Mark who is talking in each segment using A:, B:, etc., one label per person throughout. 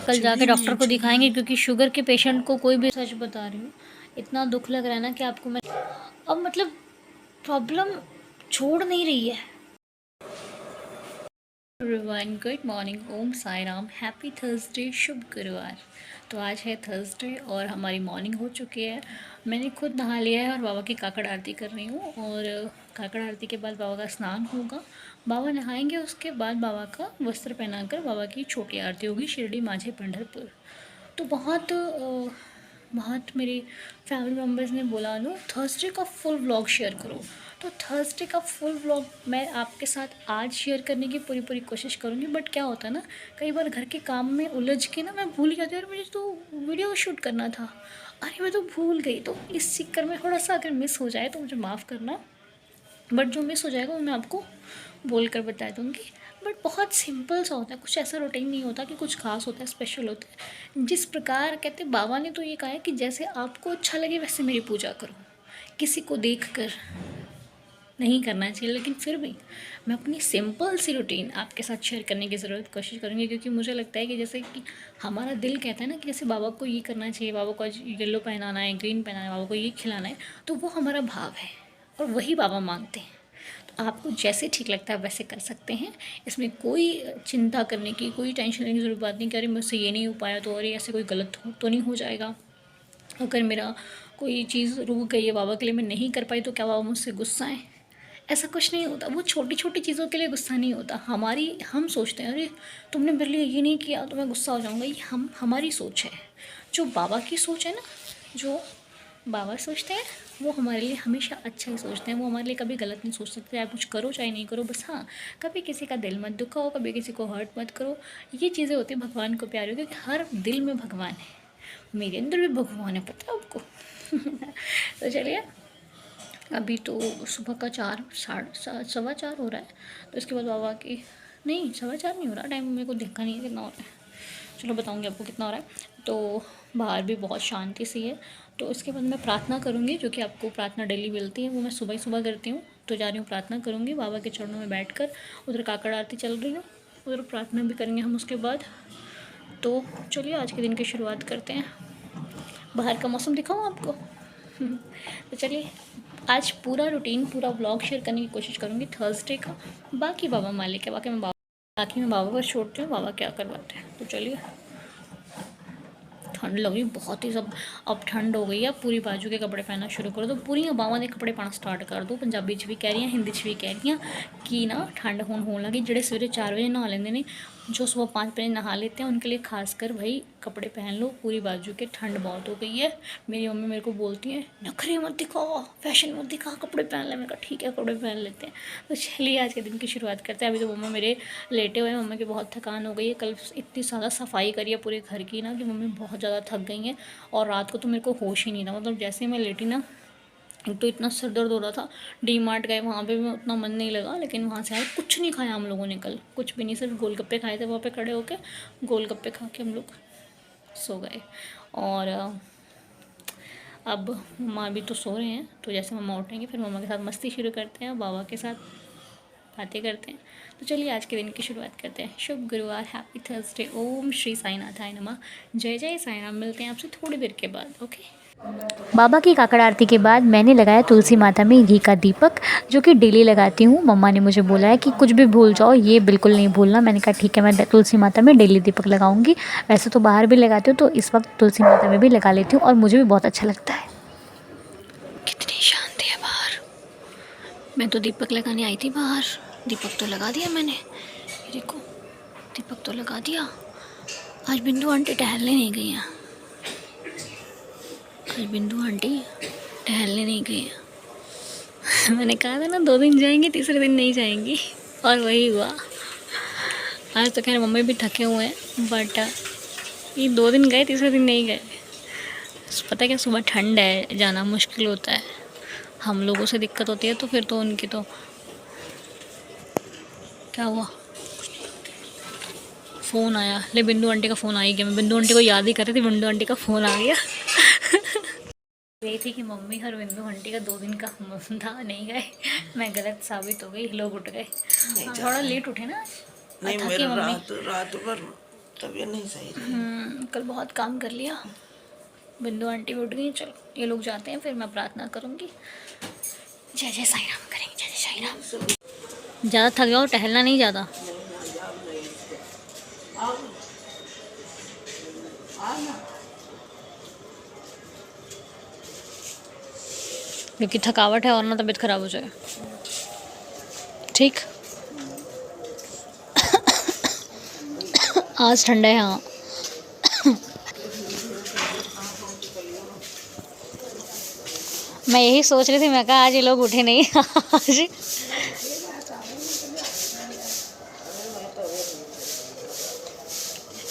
A: कल जाके डॉक्टर को दिखाएंगे, क्योंकि शुगर के पेशेंट को कोई भी, सच बता रही हूँ, इतना दुख लग रहा है ना कि आपको मैं अब मतलब प्रॉब्लम छोड़ नहीं रही है। एवरीवन गुड मॉर्निंग, ओम साई राम, हैप्पी थर्सडे, शुभ गुरुवार। तो आज है थर्सडे और हमारी मॉर्निंग हो चुकी है। मैंने खुद नहा लिया है और बाबा की काकड़ आरती कर रही हूँ। और काकड़ आरती के बाद बाबा का स्नान होगा, बाबा नहाएंगे, उसके बाद बाबा का वस्त्र पहनाकर बाबा की छोटी आरती होगी शिरडी माझे पंढरपुर। तो बहुत मेरे फैमिली मेम्बर्स ने बोला नो थर्सडे का फुल व्लॉग शेयर करो। तो थर्सडे का फुल व्लॉग मैं आपके साथ आज शेयर करने की पूरी कोशिश करूँगी। बट क्या होता है ना, कई बार घर के काम में उलझ के ना मैं भूल जाती हूँ, मुझे तो वीडियो शूट करना था, अरे मैं तो भूल गई। तो इस चक्कर में थोड़ा सा अगर मिस हो जाए तो मुझे माफ़ करना, बट जो मिस हो जाएगा वो मैं आपको बोल कर बता दूँगी। बट बहुत सिंपल सा होता है, कुछ ऐसा रूटीन नहीं होता कि कुछ खास होता है, स्पेशल होता है। जिस प्रकार कहते बाबा ने तो ये कहा है कि जैसे आपको अच्छा लगे वैसे मेरी पूजा करो, किसी को देख कर नहीं करना चाहिए। लेकिन फिर भी मैं अपनी सिंपल सी रूटीन आपके साथ शेयर करने की ज़रूरत कोशिश करूँगी, क्योंकि मुझे लगता है कि जैसे कि हमारा दिल कहता है ना कि जैसे बाबा को ये करना चाहिए, बाबा को आज येलो पहनाना है, ग्रीन पहनाना है, बाबा को ये खिलाना है, तो वो हमारा भाव है और वही बाबा मांगते हैं। तो आपको जैसे ठीक लगता है वैसे कर सकते हैं। इसमें कोई चिंता करने की, कोई टेंशन लेने की ज़रूरत बात नहीं कि अरे मुझसे ये नहीं हो पाया तो अरे ऐसे कोई गलत तो नहीं हो जाएगा, अगर मेरा कोई चीज़ रुक गई है बाबा के लिए मैं नहीं कर पाई तो क्या बाबा मुझसे गुस्सा है। ऐसा कुछ नहीं होता। वो छोटी छोटी चीज़ों के लिए गुस्सा नहीं होता। हम सोचते हैं अरे तुमने मेरे लिए ये नहीं किया तो मैं गुस्सा हो जाऊँगा। ये हमारी सोच है। जो बाबा की सोच है ना, जो बाबा सोचते हैं वो हमारे लिए हमेशा अच्छा ही सोचते हैं। वो हमारे लिए कभी गलत नहीं सोच सकते। आप कुछ करो चाहे नहीं करो, बस हाँ कभी किसी का दिल मत दुखाओ, कभी किसी को हर्ट मत करो। ये चीज़ें होती हैं भगवान को प्यारी, क्योंकि हर दिल में भगवान है। मेरे अंदर भी भगवान है, पता है आपको। तो चलिए, अभी तो सुबह का 4 सवा 4 हो रहा है। तो इसके बाद बाबा की, नहीं 4:15 नहीं हो रहा, टाइम मेरे को देखा नहीं है कितना हो रहा है। चलो बताऊँगी आपको कितना हो रहा है। तो बाहर भी बहुत शांति सी है। तो इसके बाद मैं प्रार्थना करूँगी, जो कि आपको प्रार्थना डेली मिलती है, वो मैं सुबह ही सुबह करती हूँ। तो जा रही हूँ प्रार्थना करूँगी बाबा के चरणों में बैठकर। उधर काकड़ आरती चल रही है, उधर प्रार्थना भी करेंगे हम उसके बाद। तो चलिए आज के दिन की शुरुआत करते हैं। बाहर का मौसम दिखाऊँ आपको। तो चलिए, आज पूरा रूटीन, पूरा व्लॉग शेयर करने की कोशिश करूँगी थर्सडे का। बाकी बाबा मालिक है, बाकी मैं बाबा पर छोड़ती हूँ, बाबा क्या करवाते हैं। तो चलिए, ठंड लग रही बहुत ही सब। अब ठंड हो गई है, पूरी बाजू के कपड़े पहनना शुरू करो। तो पूरी बावां के कपड़े पाना स्टार्ट कर दो। पंजाबी च भी कह रही हैं, हिंदी च भी कह रही हैं कि ना ठंड होने लगी। जेडे सवेरे 4 बजे नहा लेंगे ने, जो सुबह 5 बजे नहा लेते हैं, उनके लिए खासकर भाई कपड़े पहन लो पूरी बाजू के। ठंड बहुत हो गई है। मेरी मम्मी मेरे को बोलती है नखरे मत दिखाओ, फैशन मत दिखा, कपड़े पहन ले। मैंने कहा ठीक है कपड़े पहन लेते हैं। तो चलिए आज के दिन की शुरुआत करते हैं। अभी तो मम्मा मेरे लेटे हुए हैं, मम्मा की बहुत थकान हो गई है। कल इतनी ज़्यादा सफाई करी है पूरे घर की ना कि मम्मी बहुत ज़्यादा थक गई हैं। और रात को तो मेरे को होश ही नहीं था, मतलब जैसे ही मैं लेटी ना, एक तो इतना सर दर्द हो रहा था। डी मार्ट गए, वहाँ पे भी उतना मन नहीं लगा, लेकिन वहाँ से आए। कुछ नहीं खाया हम लोगों ने कल, कुछ भी नहीं, सिर्फ गोलगप्पे खाए थे वहाँ पे खड़े होके। गोलगप्पे खा के हम लोग सो गए। और अब मम्मा भी तो सो रहे हैं, तो जैसे मम्मा उठेंगे फिर मम्मा के साथ मस्ती शुरू करते हैं, बाबा के साथ बातें करते हैं। तो चलिए आज के दिन की शुरुआत करते हैं। शुभ गुरुवार, हैप्पी थर्सडे, ओम श्री साईनाथाय नमः, जय जय साईराम। मिलते हैं आपसे थोड़ी देर के बाद, ओके। बाबा की काकड़ आरती के बाद मैंने लगाया तुलसी माता में घी का दीपक, जो कि डेली लगाती हूँ। मम्मा ने मुझे बोला है कि कुछ भी भूल जाओ ये बिल्कुल नहीं भूलना। मैंने कहा ठीक है, मैं तुलसी माता में डेली दीपक लगाऊंगी। वैसे तो बाहर भी लगाती हूँ, तो इस वक्त तुलसी माता में भी लगा लेती हूँ और मुझे भी बहुत अच्छा लगता है। कितनी शांति है बाहर। मैं तो दीपक लगाने आई थी बाहर, दीपक तो लगा दिया मैंने। देखो दीपक तो लगा दिया। आज बिंदु आंटी टहलने नहीं गई हैं, आज बिंदु आंटी टहलने नहीं गई हैं। मैंने कहा था ना 2 दिन जाएंगी, तीसरे दिन नहीं जाएंगी, और वही हुआ। आज तो खैर मम्मी भी थके हुए हैं, बट ये 2 दिन गए, तीसरे दिन नहीं गए। पता है क्या, सुबह ठंड है, जाना मुश्किल होता है। हम लोगों से दिक्कत होती है तो फिर तो उनकी तो क्या हुआ, फ़ोन आया। ले बिंदु आंटी का फ़ोन आ ही गया। मैं बिंदु आंटी को याद ही कर रही थी, बिंदु आंटी का फ़ोन आ गया। यही थी कि मम्मी और बिंदु आंटी का 2 दिन का था, नहीं गए। मैं गलत साबित हो गई, लोग उठ गए। थोड़ा लेट उठे ना,
B: नहीं
A: थकी
B: मेरा
A: मम्मी।
B: रात भर तबीयत नहीं सही रही।
A: कल बहुत काम कर लिया। बिंदु आंटी उठ गई, चलो ये लोग जाते हैं, फिर मैं प्रार्थना करूँगी। जय जय साईं राम करेंगे, जय जय साईं राम। ज़्यादा थक जाओ, टहलना नहीं ज़्यादा। क्योंकि थकावट है और ना तबीयत खराब हो जाए। ठीक। आज ठंडा है हाँ। मैं यही सोच रही थी, मैं कहा आज ये लोग उठे नहीं आज।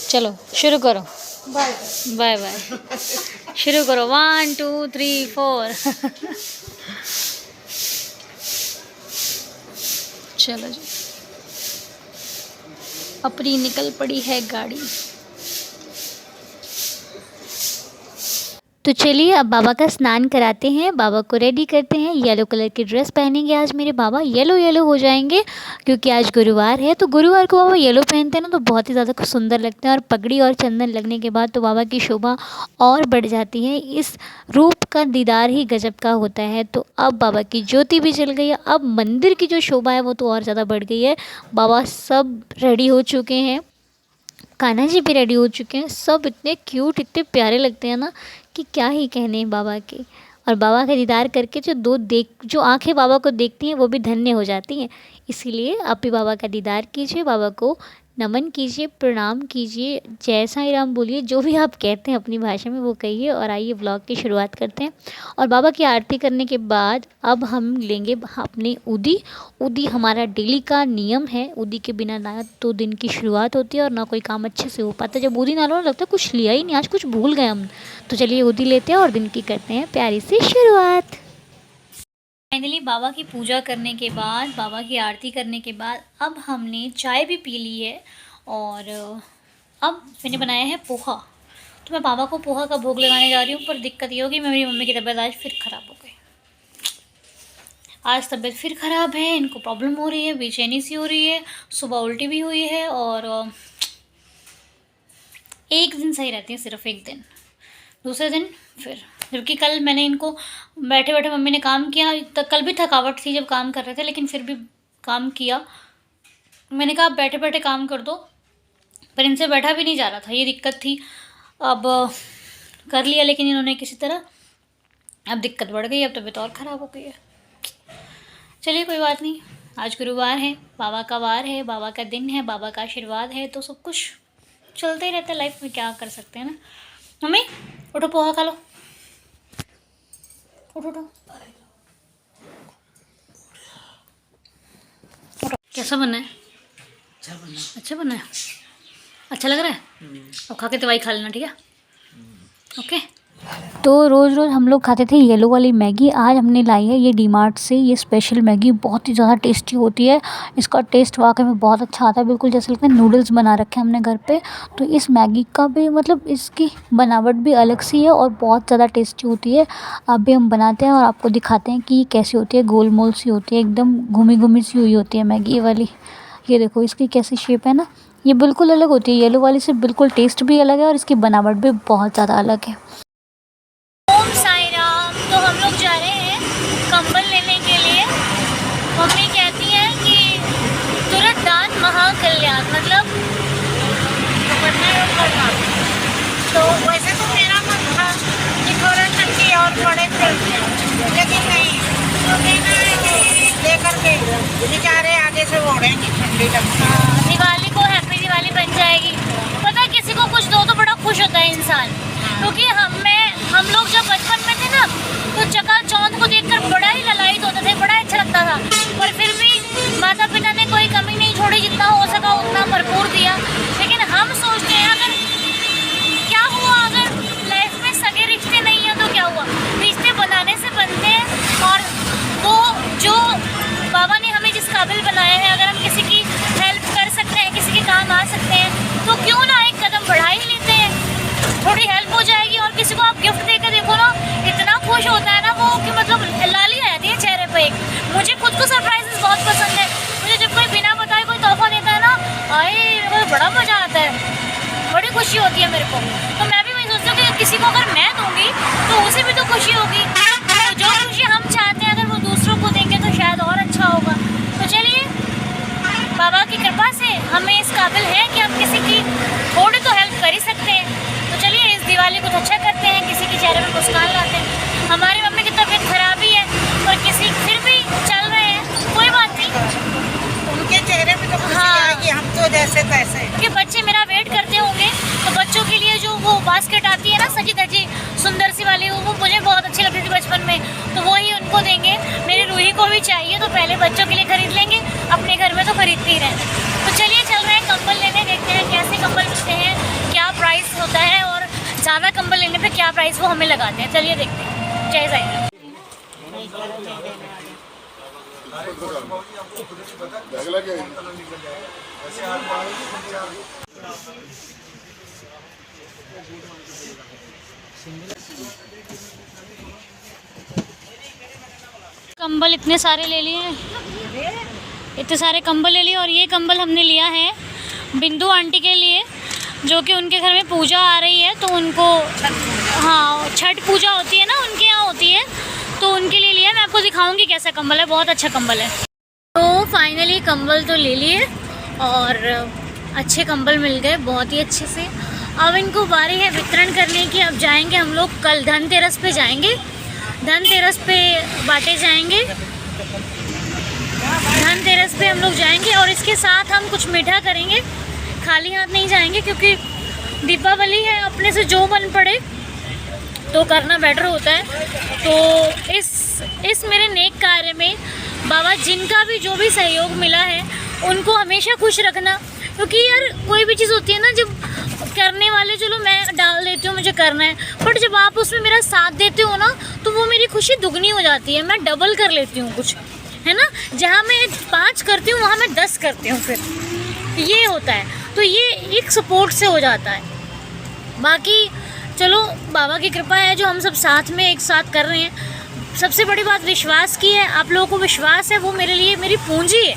A: चलो शुरू करो। Bye bye bye. शुरू करो, 1 2 3 4। चलो जी, अपनी निकल पड़ी है गाड़ी। तो चलिए अब बाबा का स्नान कराते हैं, बाबा को रेडी करते हैं। येलो कलर की ड्रेस पहनेंगे आज मेरे बाबा, येलो येलो हो जाएंगे क्योंकि आज गुरुवार है। तो गुरुवार को बाबा येलो पहनते हैं ना तो बहुत ही ज़्यादा सुंदर लगते हैं, और पगड़ी और चंदन लगने के बाद तो बाबा की शोभा और बढ़ जाती है। इस रूप का दीदार ही गजब का होता है। तो अब बाबा की ज्योति भी जल गई है, अब मंदिर की जो शोभा है वो तो और ज़्यादा बढ़ गई है। बाबा सब रेडी हो चुके हैं, कान्हा जी भी रेडी हो चुके हैं। सब इतने क्यूट, इतने प्यारे लगते हैं ना कि क्या ही कहने हैं बाबा के। और बाबा का दीदार करके जो आंखें बाबा को देखती हैं वो भी धन्य हो जाती हैं। इसीलिए आप भी बाबा का दीदार कीजिए, बाबा को नमन कीजिए, प्रणाम कीजिए, जय साईं राम बोलिए, जो भी आप कहते हैं अपनी भाषा में वो कहिए। और आइए व्लॉग की शुरुआत करते हैं। और बाबा की आरती करने के बाद अब हम लेंगे अपनी उदी। उदी हमारा डेली का नियम है, उदी के बिना ना तो दिन की शुरुआत होती है और ना कोई काम अच्छे से हो पाता है। जब उदी ना लो लगता है कुछ लिया ही नहीं, आज कुछ भूल गए हम। तो चलिए उदी लेते हैं और दिन की करते हैं प्यारी सी शुरुआत। फाइनली बाबा की पूजा करने के बाद, बाबा की आरती करने के बाद अब हमने चाय भी पी ली है। और अब मैंने बनाया है पोहा। तो मैं बाबा को पोहा का भोग लगाने जा रही हूँ, पर दिक्कत ये होगी मेरी मम्मी की तबीयत आज फिर ख़राब हो गई। आज तबीयत फिर ख़राब है, इनको प्रॉब्लम हो रही है, बेचैनी सी हो रही है, सुबह उल्टी भी हुई है। और एक दिन सही रहती है, सिर्फ एक दिन, दूसरे दिन फिर। जबकि कल मैंने इनको बैठे बैठे मम्मी ने काम किया, कल भी थकावट थी जब काम कर रहे थे, लेकिन फिर भी काम किया। मैंने कहा आप बैठे बैठे काम कर दो, पर इनसे बैठा भी नहीं जा रहा था, ये दिक्कत थी। अब कर लिया लेकिन इन्होंने किसी तरह, अब दिक्कत बढ़ गई, अब तबीयत और ख़राब हो गई है। चलिए कोई बात नहीं, आज गुरुवार है, बाबा का वार है, बाबा का दिन है, बाबा का आशीर्वाद है, तो सब कुछ चलते ही रहता है लाइफ में, क्या कर सकते हैं ना। मम्मी उठो, पोहा खा लो, उठो उठो। कैसा बना है?
B: अच्छा बना।
A: अच्छा बना है, अच्छा लग रहा है। अब खा के दवाई खा लेना, ठीक है? ओके। तो रोज़ रोज़ हम लोग खाते थे येलो वाली मैगी, आज हमने लाई है ये डीमार्ट से, ये स्पेशल मैगी बहुत ही ज़्यादा टेस्टी होती है। इसका टेस्ट वाकई में बहुत अच्छा आता है, बिल्कुल जैसे लगता है नूडल्स बना रखे हैं हमने घर पे। तो इस मैगी का भी मतलब इसकी बनावट भी अलग सी है और बहुत ज़्यादा टेस्टी होती है। अब भी हम बनाते हैं और आपको दिखाते हैं कि ये कैसी होती है। गोल मोल सी होती है, एकदम घूमी घूमी सी हुई होती है मैगी वाली। ये देखो इसकी कैसी शेप है ना, ये बिल्कुल अलग होती है येलो वाली से, बिल्कुल टेस्ट भी अलग है और इसकी बनावट भी बहुत ज़्यादा अलग है। ओम साईं राम। तो हम लोग जा रहे हैं कंबल लेने के लिए। मम्मी कहती हैं कि तुरंत दान महाकल्याण, मतलब
C: तो वैसे तो मेरा मन था कि थोड़ा ठंडी और बड़े थे, लेकिन नहीं, तो देना है लेकर के बेचारे आगे से ओढ़ेंगे ठंडी लगती है।
A: दिवाली को हैप्पी दिवाली बन जाएगी। पता है किसी को कुछ दो तो बड़ा खुश होता है इंसान, क्योंकि हम लोग जब बचपन में थे ना तो चकाचौंध को देखकर बड़ा ही ललायित होते थे, बड़ा अच्छा लगता था। पर फिर भी माता पिता ने कोई कमी नहीं छोड़ी, जितना हो सका उतना भरपूर दिया। लेकिन हम सोचते हैं अगर क्या हुआ, अगर लाइफ में सगे रिश्ते नहीं हैं तो क्या हुआ? रिश्ते बनाने से बनते हैं, और वो जो बाबा ने हमें जिस काबिल बनाया है, अगर हम किसी की हेल्प कर सकते हैं, किसी के काम आ सकते हैं, तो क्यों ना एक कदम बढ़ा ही लेते हैं। थोड़ी हेल्प हो जाएगी, और किसी को आप गिफ्ट देकर देखो ना, इतना खुश होता है ना वो कि मतलब लाली आ जाती है चेहरे पे। मुझे खुद को सरप्राइजेस बहुत पसंद है। मुझे जब कोई बिना बताए कोई तोहफा देता है ना, आए मेरे को बड़ा मज़ा आता है। खुशी होती है मेरे को। तो मैं भी वही सोचती हूँ कि किसी को अगर मैं दूँगी तो उसे भी तो खुशी होगी। तो जो खुशी हम चाहते हैं अगर वो दूसरों को देंगे तो शायद और अच्छा होगा। तो चलिए, बाबा की कृपा से हमें इस काबिल है कि हम किसी की थोड़ी तो हेल्प कर ही सकते हैं। तो चलिए, इस दिवाली कुछ अच्छा करते हैं, किसी के चेहरे पर मुस्कान लाते हैं। हमारी मम्मी की तबीयत खराब ही है और किसी फिर भी चल रहे हैं, कोई बात नहीं,
C: उनके चेहरे पे तो खुशी आएगी, हम तो जैसे तैसे।
A: क्योंकि बच्चे मेरा वेट करते होंगे, तो बच्चों के लिए जो वो बास्केट आती है ना सजी धजी सुंदर सी वाली, वो मुझे बहुत अच्छी लगती थी बचपन में, तो वो ही उनको देंगे। मेरी रूही को भी चाहिए, तो पहले बच्चों के लिए खरीद लेंगे, अपने घर में तो खरीदते ही रहते। तो चलिए, चल रहे हैं कंबल लेने, देखते हैं कैसे कंबल मिलते हैं, क्या प्राइस होता है और ज़्यादा कंबल लेने पर क्या प्राइस वो हमें लगाते हैं। चलिए देखते हैं। जय साईं। कंबल इतने सारे ले लिए हैं, इतने सारे कंबल ले लिए। और ये कंबल हमने लिया है बिंदु आंटी के लिए, जो कि उनके घर में पूजा आ रही है, तो उनको, हाँ, छठ पूजा होती है ना, उनके यहाँ होती है, तो उनके लिए लिया। मैं आपको दिखाऊंगी कैसा कंबल है, बहुत अच्छा कंबल है। तो फाइनली कंबल तो ले लिए और अच्छे कंबल मिल गए, बहुत ही अच्छे से। अब इनको बारी है वितरण करने की। अब जाएंगे हम लोग, कल धनतेरस पे जाएंगे, धनतेरस पे बांटे जाएंगे, धनतेरस पे हम लोग जाएंगे। और इसके साथ हम कुछ मीठा करेंगे, खाली हाथ नहीं जाएंगे, क्योंकि दीपावली है, अपने से जो बन पड़े तो करना बेटर होता है। तो इस मेरे नेक कार्य में बाबा जिनका भी जो भी सहयोग मिला है उनको हमेशा खुश रखना। क्योंकि यार कोई भी चीज़ होती है ना, जब करने वाले, चलो मैं डाल देती हूँ, मुझे करना है, बट जब आप उसमें मेरा साथ देते हो ना, तो वो मेरी खुशी दुगनी हो जाती है। मैं डबल कर लेती हूँ कुछ, है ना। जहाँ मैं 5 करती हूँ वहाँ मैं 10 करती हूँ, फिर ये होता है। तो ये एक सपोर्ट से हो जाता है। बाकी चलो, बाबा की कृपा है जो हम सब साथ में एक साथ कर रहे हैं। सबसे बड़ी बात विश्वास की है, आप लोगों को विश्वास है, वो मेरे लिए मेरी पूंजी है।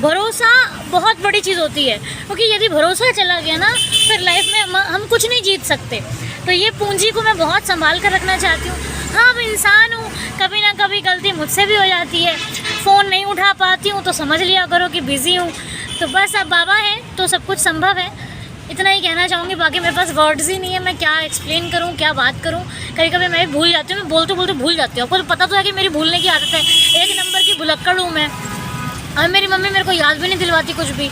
A: भरोसा बहुत बड़ी चीज़ होती है, क्योंकि यदि भरोसा चला गया ना, फिर लाइफ में हम कुछ नहीं जीत सकते। तो ये पूंजी को मैं बहुत संभाल कर रखना चाहती हूँ। हाँ, मैं इंसान हूँ, कभी ना कभी गलती मुझसे भी हो जाती है, फ़ोन नहीं उठा पाती हूँ, तो समझ लिया करो कि बिज़ी हूँ। तो बस अब बाबा है तो सब कुछ संभव है, इतना ही कहना चाहूँगी। बाकी मेरे पास वर्ड्स ही नहीं है, मैं क्या एक्सप्लेन करूँ, क्या बात करूँ। कभी कभी मैं भूल जाती हूँ, मैं बोलते बोलते भूल जाती हूँ। आपको तो पता तो है कि मेरी भूलने की आदत है, 1 नंबर की भुलक्कड़ हूँ मैं। और मेरी मम्मी मेरे को याद भी नहीं दिलवाती कुछ भी,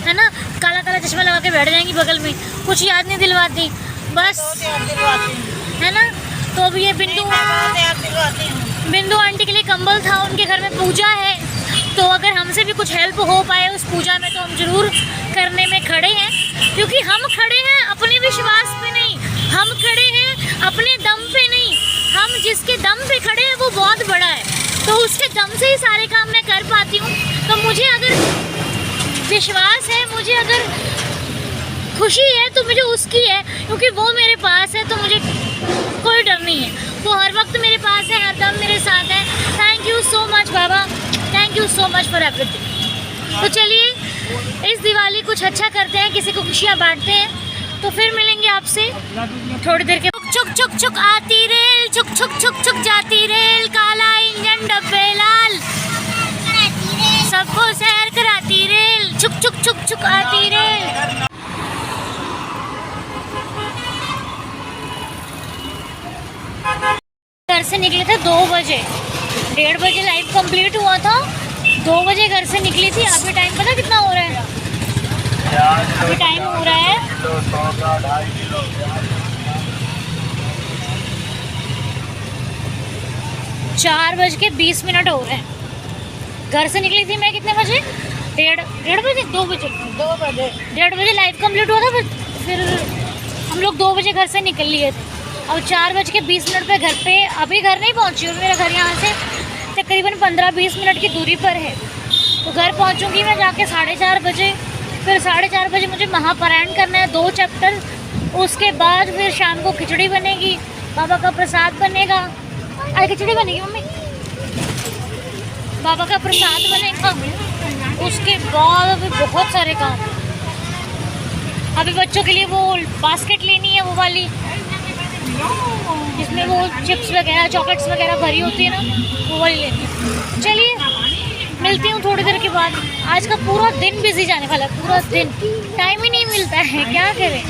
A: है ना। काला काला चश्मा लगा के बैठ जाएंगी बगल में, कुछ याद नहीं दिलवाती, बस, है ना। तो अब ये बिंदु आंटी के लिए कंबल था, उनके घर में पूजा है, तो अगर हमसे भी कुछ हेल्प हो पाए उस पूजा में तो हम ज़रूर करने में खड़े हैं। क्योंकि हम खड़े हैं अपने विश्वास पे नहीं, हम खड़े हैं अपने दम पे नहीं, हम जिसके दम पे खड़े हैं वो बहुत बड़ा है, तो उसके दम से ही सारे काम मैं कर पाती हूँ। तो मुझे अगर विश्वास है, मुझे अगर खुशी है, तो मुझे उसकी है, क्योंकि वो मेरे पास है, तो मुझे कोई डर नहीं है। वो हर वक्त मेरे पास है, हर दम मेरे साथ है। Thank you so much Baba, thank you so much for everything. तो चलिए, इस दिवाली कुछ अच्छा करते हैं, किसी को खुशियाँ बांटते हैं। तो फिर मिलेंगे आपसे थोड़ी देर के। चुक चुक चुक आती रेल, चुक चुक चुक चुक जाती रेल, काला इंजन डब्बे लाल, सबको सैर कराती रेल, चुक चुक चुक चुक आती रेल। घर से निकले थे 2 बजे, 1:30 बजे लाइव कंप्लीट हुआ था, 2 बजे घर से निकली थी। अभी टाइम पता कितना हो रहा है? अभी टाइम हो रहा है 4:20 हो रहे हैं। घर से निकली थी मैं कितने बजे? 1:30 बजे, 2 बजे, 1:30 बजे लाइव कंप्लीट हुआ था। फिर हम लोग 2 बजे घर से निकल लिए थे। और 4:20 पे घर पे, अभी घर नहीं पहुंची हूँ, मेरा घर यहाँ से तकरीबन 15-20 मिनट की दूरी पर है। तो घर पहुँचूँगी मैं जाके 4:30 बजे। फिर 4:30 बजे मुझे महापारायण करना है 2 चैप्टर। उसके बाद फिर शाम को खिचड़ी बनेगी, बाबा का प्रसाद बनेगा। अरे खिचड़ी बनेगी मम्मी, बाबा का प्रसाद बनेगा। उसके बाद अभी बहुत सारे काम, अभी बच्चों के लिए वो बास्केट लेनी है, वो वाली जिसमें वो चिप्स वगैरह चॉकलेट्स वगैरह भरी होती है ना, वो वाली लेनी है। चलिए मिलती हूँ थोड़ी देर के बाद। आज का पूरा दिन बिजी जाने वाला है, पूरा दिन टाइम ही नहीं मिलता है, क्या करें।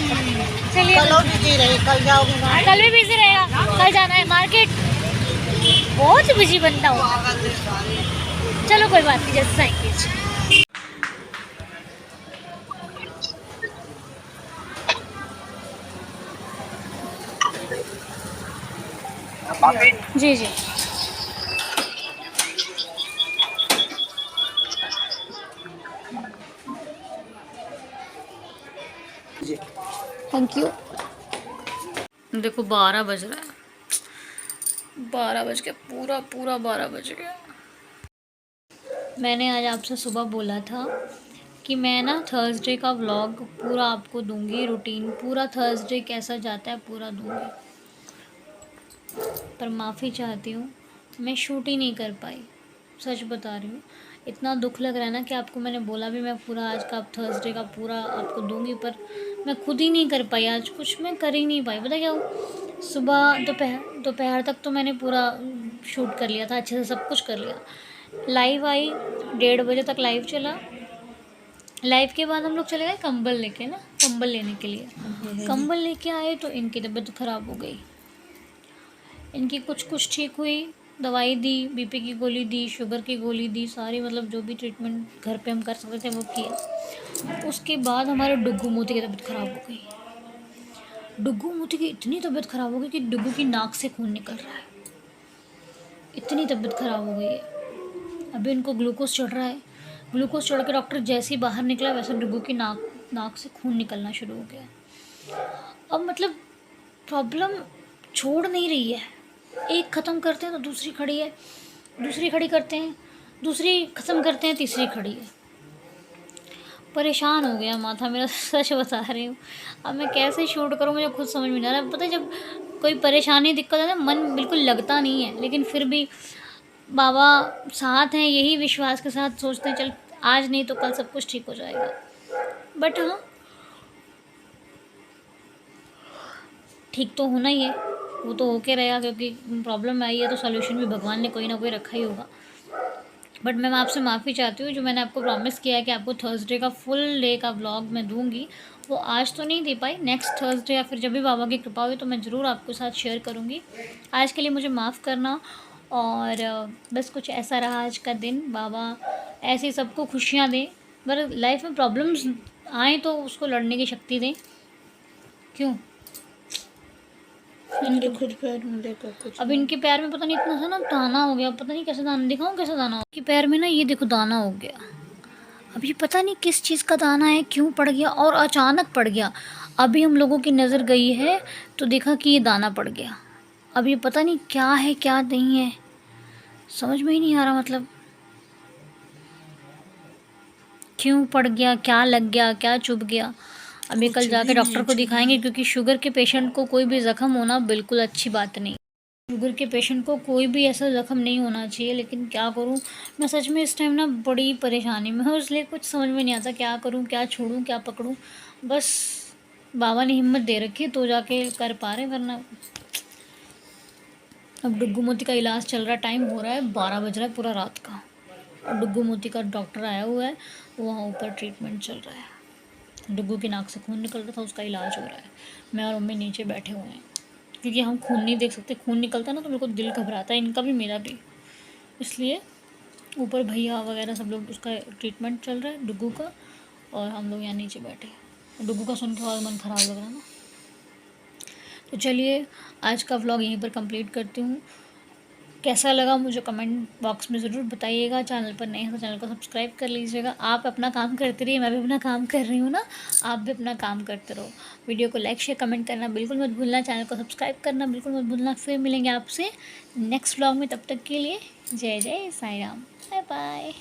A: चलिए
C: बिजी रही, कल जाओगे
A: कल भी बिजी रहेगा, कल जाना है मार्केट, बहुत बिजी बनता हूँ। चलो कोई बात नहीं, जैसे आएंगे। जी जी थैंक यू। देखो 12 बज रहा है, 12 बज गया, पूरा पूरा 12 बज गया। मैंने आज आपसे सुबह बोला था कि मैं ना थर्सडे का व्लॉग पूरा आपको दूंगी, रूटीन पूरा थर्सडे कैसा जाता है पूरा दूंगी, पर माफ़ी चाहती हूँ मैं शूट ही नहीं कर पाई, सच बता रही हूँ। इतना दुख लग रहा है ना कि आपको मैंने बोला भी मैं पूरा आज का थर्सडे का पूरा आपको दूंगी, पर मैं खुद ही नहीं कर पाई, आज कुछ मैं कर ही नहीं पाई। पता क्या हुआ, सुबह दोपहर तक तो मैंने पूरा शूट कर लिया था, अच्छे से सब कुछ कर लिया। लाइव आई 1:30 बजे तक लाइव चला। लाइव के बाद हम लोग चले गए कंबल लेके ना, कंबल लेने के लिए। कंबल लेके आए तो इनकी तबीयत ख़राब हो गई, इनकी कुछ ठीक हुई, दवाई दी, बीपी की गोली दी, शुगर की गोली दी, सारी मतलब जो भी ट्रीटमेंट घर पे हम कर सकते थे वो किया। उसके बाद हमारे डुग्गू मोती की तबीयत ख़राब हो गई। डुग्गू मोती की इतनी तबीयत ख़राब हो गई कि डुग्गू की नाक से खून निकल रहा है, इतनी तबीयत ख़राब हो गई है। अभी इनको ग्लूकोज चढ़ रहा है, ग्लूकोज चढ़ के डॉक्टर जैसे ही बाहर निकला वैसे डुग्गू की नाक से खून निकलना शुरू हो गया। अब मतलब प्रॉब्लम छोड़ नहीं रही है, एक ख़त्म करते हैं तो दूसरी खड़ी है, दूसरी खड़ी करते हैं, दूसरी ख़त्म करते हैं, तीसरी खड़ी है। परेशान हो गया माथा मेरा, सच बता रही हूँ। अब मैं कैसे शूट करूँ मुझे खुद समझ में नहीं आ रहा। पता है जब कोई परेशानी दिक्कत है ना, मन बिल्कुल लगता नहीं है, लेकिन फिर भी बाबा साथ हैं, यही विश्वास के साथ सोचते हैं चल आज नहीं तो कल सब कुछ ठीक हो जाएगा। बट हाँ, ठीक तो होना ही है, वो तो होके रहेगा, क्योंकि प्रॉब्लम आई है तो सॉल्यूशन भी भगवान ने कोई ना कोई रखा ही होगा। बट मैं आपसे माफ़ी चाहती हूँ, जो मैंने आपको प्रॉमिस किया है कि आपको थर्सडे का फुल डे का व्लॉग मैं दूंगी, वो आज तो नहीं दे पाई। नेक्स्ट थर्सडे या फिर जब भी बाबा की कृपा हुई तो मैं ज़रूर आपके साथ शेयर करूँगी। आज के लिए मुझे माफ़ करना। और बस कुछ ऐसा रहा आज का दिन। बाबा ऐसे सबको खुशियाँ दें, पर लाइफ में प्रॉब्लम्स आए तो उसको लड़ने की शक्ति दें। क्यों
B: इनके खुद पैर में देखो कुछ।
A: अब इनके पैर में पता नहीं इतना सा ना दाना हो गया, पता नहीं कैसे दाना, दिखाऊं कैसा दाना हो कि पैर में ना, ये देखो दाना हो गया। अब ये पता नहीं किस चीज़ का दाना है, क्यों पड़ गया और अचानक पड़ गया। अभी हम लोगों की नज़र गई है तो देखा कि ये दाना पड़ गया। अब ये पता नहीं क्या है क्या नहीं है, समझ में ही नहीं आ रहा, मतलब क्यों पड़ गया, क्या लग गया, क्या चुभ गया। अब ये कल जाके डॉक्टर को दिखाएंगे, क्योंकि शुगर के पेशेंट को कोई भी ज़ख्म होना बिल्कुल अच्छी बात नहीं। शुगर के पेशेंट को कोई भी ऐसा ज़ख्म नहीं होना चाहिए, लेकिन क्या करूं मैं, सच में इस टाइम ना बड़ी परेशानी में हूँ, इसलिए कुछ समझ में नहीं आता क्या करूं, क्या छोड़ूं, क्या पकड़ूं। बस बाबा ने हिम्मत दे रखी तो जाके कर पा रहे, वरना अब डुग्गू मोती का इलाज चल रहा है, टाइम हो रहा है 12 बज रहा है पूरा रात का, और डुग्गू मोती का डॉक्टर आया हुआ है, वहाँ ऊपर ट्रीटमेंट चल रहा है। डुग्गू की नाक से खून निकल रहा था, उसका इलाज हो रहा है। मैं और मम्मी नीचे बैठे हुए हैं, क्योंकि हम खून नहीं देख सकते, खून निकलता है ना तो मेरे को दिल घबराता है, इनका भी मेरा भी, इसलिए ऊपर भैया वगैरह सब लोग, उसका ट्रीटमेंट चल रहा है डुग्गू का, और हम लोग यहाँ नीचे बैठे हैं। डुग्गू का सुन के और मन ख़राब लग रहा है ना। तो चलिए आज का व्लॉग यहीं पर कंप्लीट करती हूँ। कैसा लगा मुझे कमेंट बॉक्स में ज़रूर बताइएगा। चैनल पर नए हैं तो चैनल को सब्सक्राइब कर लीजिएगा। आप अपना काम करते रहिए, मैं भी अपना काम कर रही हूँ ना, आप भी अपना काम करते रहो। वीडियो को लाइक शेयर कमेंट करना बिल्कुल मत भूलना, चैनल को सब्सक्राइब करना बिल्कुल मत भूलना। फिर मिलेंगे आपसे नेक्स्ट व्लॉग में, तब तक के लिए जय जय साईं राम, बाय बाय।